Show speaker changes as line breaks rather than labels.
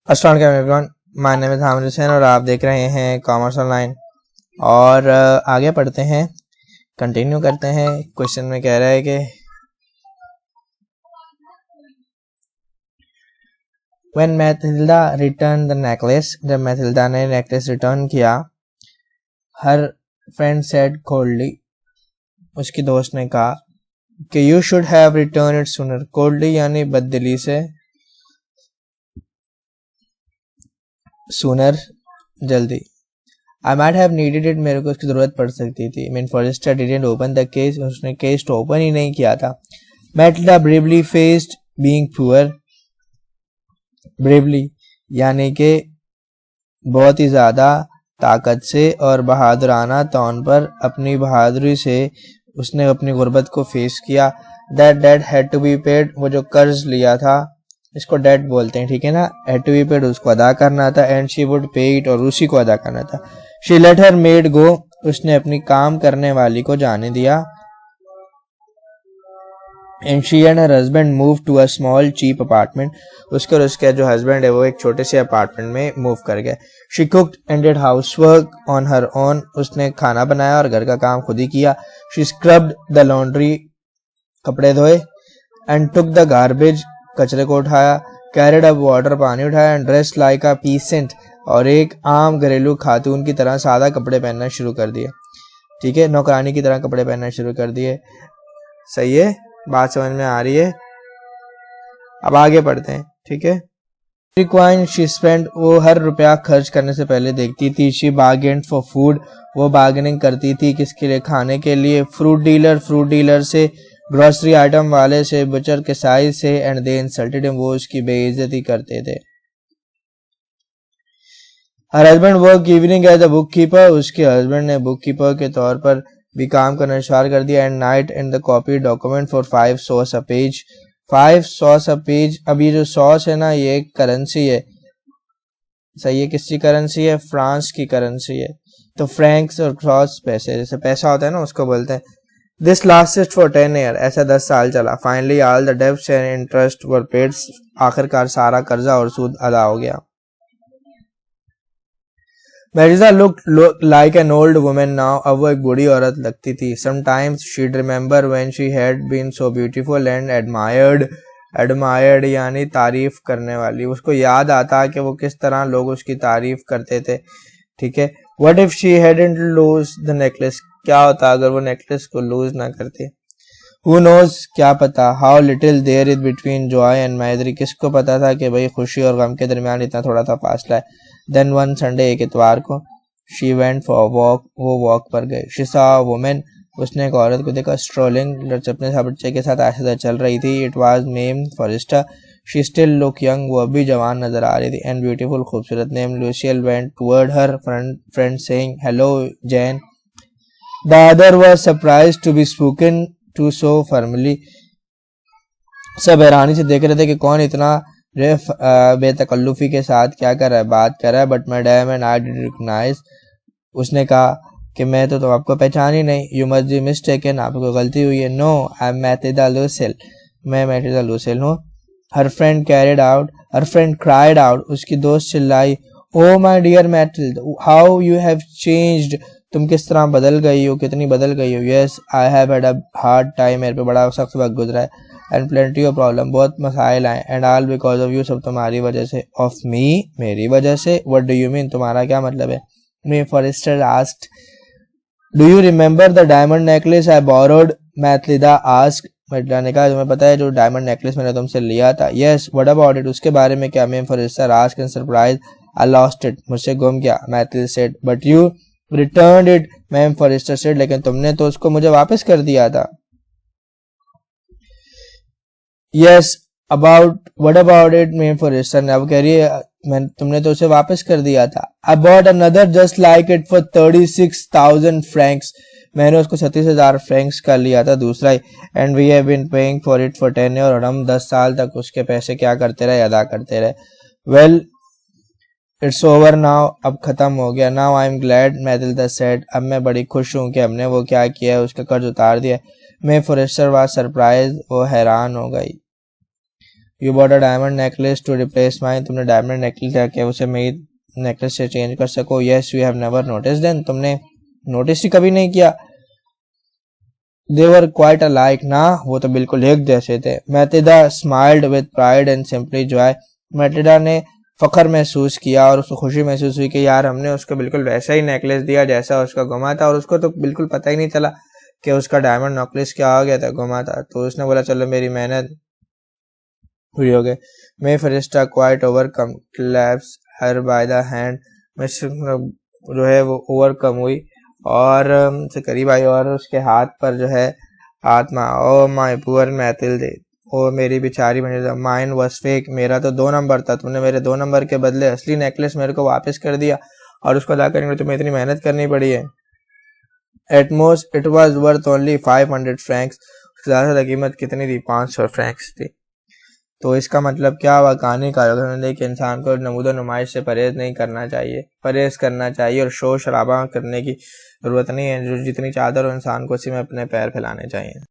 अस्सलाम वालेकुम everyone, my name is Hamid Hussain और आप देख रहे हैं कॉमर्स ऑनलाइन। और आगे पढ़ते हैं, कंटिन्यू करते हैं। क्वेश्चन में कह रहा है कि when Matilda return the necklace, जब मैथिल्डा ने नेकलेस रिटर्न किया, हर फ्रेंड सेड कोल्डली, उसकी दोस्त ने कहा कि you should have return it sooner. Coldly यानी बददिली से, सूनर जल्दी। I might have needed it, मेरे को उसकी जरूरत पड़ सकती थी। Mean Forestier didn't open the case, उसने केस तो ओपन ही नहीं किया था। Mathilda bravely faced being poor, bravely यानी कि बहुत ही ज्यादा ताकत से और बहादुराना तौर पर अपनी बहादुरी से उसने अपनी गुर्बत को फेस किया। That debt had to be paid, वो जो कर्ज लिया था, इसको डेट बोलते हैं, ठीक है ना। हैड टू बी पेड, उसको अदा करना था। And she would pay it, और उसी को अदा करना था। She let her maid go, उसने अपनी काम करने वाली को जाने दिया। And she and her husband move to a small cheap apartment, उसके और उसका जो हस्बैंड है वो एक छोटे से अपार्टमेंट में मूव कर गए। She cooked and did housework on her own, उसने खाना बनाया और घर का काम खुद ही किया। शी स्क्रब्ड द लॉन्ड्री, कपड़े धोए। एंड टुक द गार्बेज, कचरे को उठाया। कैरिड अप वाटर, पानी उठाया। And dress like a pheasant, और एक आम घरेलू खातून की तरह सादा कपड़े पहनना शुरू कर दिए, ठीक है, नौकरानी की तरह कपड़े पहनना शुरू कर दिए। सही है, बात समझ में आ रही है। अब आगे पढ़ते हैं, ठीक है। रिक्वाइन शी स्पेंड, वो हर रुपया खर्च करने से पहले देखती थी। शी बार्गेन्ड फॉर फूड, वो बार्गेनिंग करती थी, किसके लिए, खाने के लिए। फ्रूट डीलर से, ग्रोसरी आइटम वाले से, बचर के साइज से। एंड दे इंसल्टेड हिम, वो उसकी बेइज्जती करते थे। Her husband work evening as a bookkeeper, उसके हस्बैंड ने बुक कीपर के तौर पर भी काम करना शुरू कर दिया। And night in the copy document for 5 sous a page, 5 sous a page. अब ये जो सॉस है ना, ये एक करेंसी है, सही है। किसकी करेंसी है? फ्रांस की करेंसी है। तो फ्रैंक्स और सॉस पैसे, जैसे पैसा होता है ना, उसको बोलते हैं। दिस लास्टेड फॉर 10 ईयर, ऐसा 10 साल चला। Finally all the debts and interest were paid, आखिरकार सारा कर्जा और सूद अदा हो गया। मैरिजा look like an old women now, अब वो एक बूढ़ी औरत लगती थी। Sometimes she'd remember when she had been so beautiful and admired यानी तारीफ करने वाली, उसको याद आता कि वो किस तरह लोग उसकी तारीफ करते थे, ठीक है। What if she hadn't lose the necklace, क्या होता अगर वो नेकलेस को लूज ना करती। हु नोज, क्या पता। How little there is between joy and misery, किसको पता था कि भाई खुशी और गम के दरमियान इतना थोड़ा सा फासला है। देन वन संडे, एक इतवार को, शी वेंट फॉर वॉक, वो वॉक पर गए। शी सॉ अ वुमन, उसने एक औरत को देखा। स्ट्रोलिंग, अपने बच्चे के साथ आहिस्ता चल रही थी। It was name Forestier, she still look young, वो अभी जवान नजर आ रही थी। एंड ब्यूटीफुल, खूबसूरत। Name Loisel went toward her friend saying hello Jeanne. The other was surprised to be spoken to so formally, सब हैरानी से देख रहे थे कि कौन इतना बेतकल्लुफी के साथ क्या कर रहा है, बात कर रहा है। But madam and I did recognise, उसने कहा कि मैं तो आपको पहचान ही नहीं। यू मस्ट बी मिस्टेकन, आपको गलती हुई है। No, I am Mathilda Loisel, मैं मैथिल्डा लोसेल हूँ। हर फ्रेंड क्राइड आउट, उसकी दोस्त चिल्लाई, oh my dear Mathilde, how you have changed, तुम किस तरह बदल गई हो, कितनी बदल गई हो। Yes, I have had a hard time, मेरे पे बड़ा सख्त वक्त गुजरा है। एंड प्लेंटी ऑफ प्रॉब्लम, बहुत मसाइल आए। And all because of you, सब तुम्हारी वजह से। ऑफ मी, मेरी वजह से। व्हाट डू यू मीन, तुम्हारा क्या मतलब है। Me Forestier asked, do you remember the diamond necklace I borrowed, Mathilde asked, Mathilde ने कहा तुम्हें पता है जो डायमंड नेकलेस मैंने तुमसे लिया था। यस, व्हाट अबाउट इट, उसके बारे में क्या। मैं Forestier asked in surprise, I lost it, मुझसे गुम गया। Mathilda said, but you returned it, ma'am Forestier said, लेकिन तुमने तो उसको मुझे वापस कर दिया था। Yes, what about it, ma'am Forestier ने, अब कह रही है तुमने तो उसे वापस कर दिया था। I bought another just like it for 36,000 francs, मैंने उसको 36,000 फ्रैंक्स का लिया था, दूसरा ही। And we have been paying for it for 10 year, और हम 10 साल तक उसके पैसे क्या करते रहे, अदा करते रहे। वेल इट्स ओवर नाउ, अब खत्म हो गया। Now I am glad, Matilda said, अब मैं बड़ी खुश हूँ कि हमने वो क्या किया है, उसका कर्ज उतार दिया। मैं फॉरेस्टर वाज सरप्राइज, वो हैरान हो गई। You bought a diamond necklace to replace mine, तुमने डायमंड नेकलेस लिया क्या उसे मेरी नेकलेस से चेंज कर सको। Yes you have never notice then, तुमने नोटिस ही कभी नहीं किया। दे वर क्वाइट अलाइक ना, वो तो बिल्कुल एक जैसे थे। Matilda smiled with pride and simply Joy, Matilda ने फखर महसूस किया और उसको खुशी महसूस हुई कि यार हमने उसको बिल्कुल वैसा ही नेकलेस दिया जैसा उसका गुमा था, और उसको तो बिल्कुल पता ही नहीं चला कि उसका डायमंड नेकलेस क्या हो गया था, गुमा था। तो उसने बोला चलो मेरी मेहनत हुई हो गए। मे फरिश्ता quite overcome claps her by the hand, मैं जो है वो ओवरकम हुई और से करीब आई और उसके हाथ पर जो है आत्मा, ओ माय पुअर मैथिल्डे, ओ मेरी बेचारी बनी, माइन वाज फेक, मेरा तो 2 नंबर था, तुमने मेरे 2 नंबर के बदले असली नेकलेस मेरे को वापस कर दिया और उसको अदा करने में तुम्हें इतनी मेहनत करनी पड़ी है। At most it was worth only 500 Franks, ज़्यादा से ज़्यादा कीमत कितनी थी, 500 फ्रैंक्स थी। तो इसका मतलब क्या हुआ, कहानी का कि इंसान को नमूदो नुमाइश से परहेज नहीं करना चाहिए, परहेज करना चाहिए और शोर शराबा करने की ज़रूरत नहीं है। जो जितनी चादर हो इंसान को उसी में अपने पैर फैलाने चाहिए।